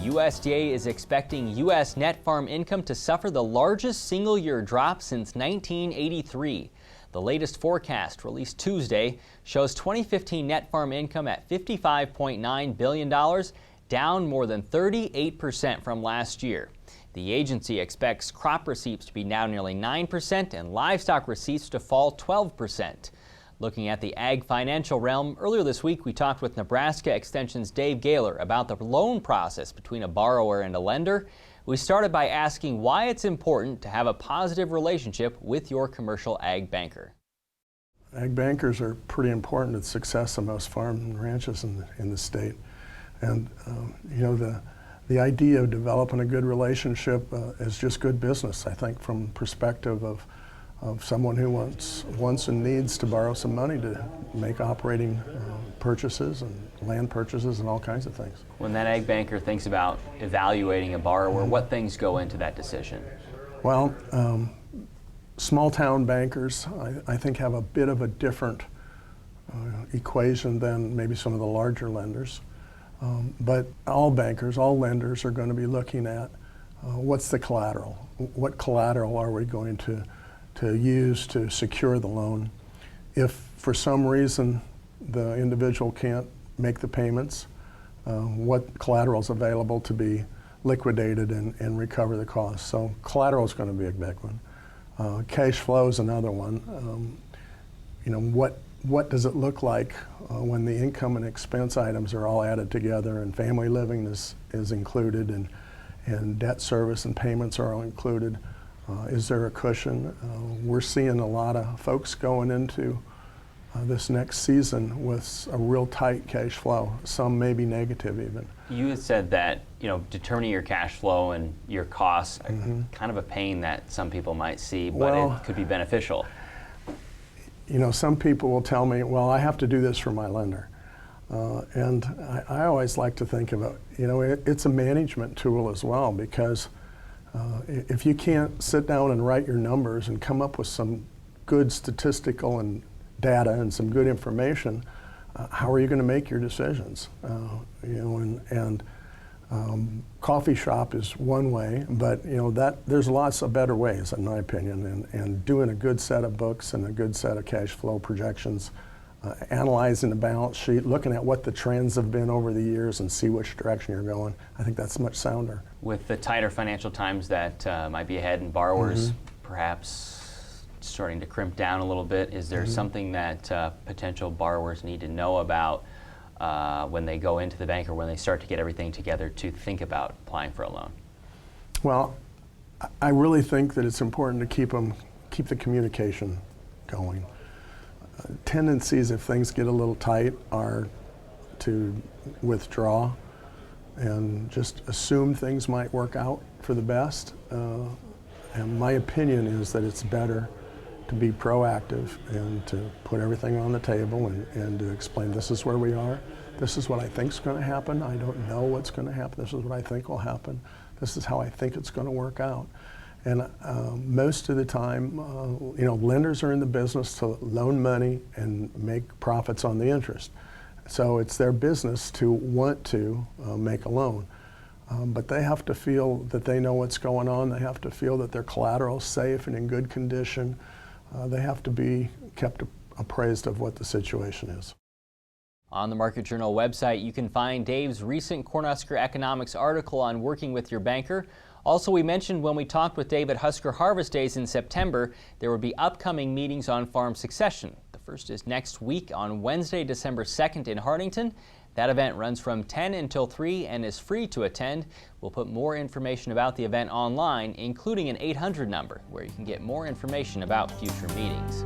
USDA is expecting U.S. net farm income to suffer the largest single-year drop since 1983. The latest forecast, released Tuesday, shows 2015 net farm income at $55.9 billion, down more than 38% from last year. The agency expects crop receipts to be down nearly 9% and livestock receipts to fall 12%. Looking at the ag financial realm, earlier this week we talked with Nebraska Extension's Dave Goeller about the loan process between a borrower and a lender. We started by asking why it's important to have a positive relationship with your commercial ag banker. Ag bankers are pretty important to the success of most farms and ranches in the state. And the idea of developing a good relationship is just good business, I think, from the perspective of someone who wants and needs to borrow some money to make operating purchases and land purchases and all kinds of things. When that ag banker thinks about evaluating a borrower, what things go into that decision? Well, small town bankers, I think, have a bit of a different equation than maybe some of the larger lenders. But all bankers, all lenders are going to be looking at what's the collateral? What collateral are we going to use to secure the loan? If for some reason the individual can't make the payments, what collateral is available to be liquidated and recover the costs? So collateral is going to be a big one. Cash flow is another one. What does it look like when the income and expense items are all added together and family living is included and debt service and payments are all included? Is there a cushion? We're seeing a lot of folks going into this next season with a real tight cash flow, some maybe negative even. You had said that determining your cash flow and your costs are kind of a pain that some people might see, but it could be beneficial. Some people will tell me, well, I have to do this for my lender. And I always like to think of it, it's a management tool as well, because if you can't sit down and write your numbers and come up with some good statistical and data and some good information, how are you going to make your decisions? Coffee shop is one way, but there's lots of better ways, in my opinion, and doing a good set of books and a good set of cash flow projections, analyzing the balance sheet, looking at what the trends have been over the years and see which direction you're going. I think that's much sounder. With the tighter financial times that might be ahead and borrowers perhaps starting to crimp down a little bit, is there something that potential borrowers need to know about when they go into the bank or when they start to get everything together to think about applying for a loan? Well, I really think that it's important to keep the communication going. Tendencies, if things get a little tight, are to withdraw and just assume things might work out for the best. And my opinion is that it's better to be proactive and to put everything on the table and to explain, this is where we are, this is what I think is going to happen, I don't know what's going to happen, this is what I think will happen, this is how I think it's going to work out. And most of the time, lenders are in the business to loan money and make profits on the interest. So it's their business to want to make a loan. But they have to feel that they know what's going on. They have to feel that their collateral is safe and in good condition. They have to be kept appraised of what the situation is. On the Market Journal website, you can find Dave's recent Cornhusker Economics article on working with your banker. Also, we mentioned when we talked with Dave at Husker Harvest Days in September, there will be upcoming meetings on farm succession. The first is next week on Wednesday, December 2nd in Hartington. That event runs from 10 until 3 and is free to attend. We'll put more information about the event online, including an 800 number where you can get more information about future meetings.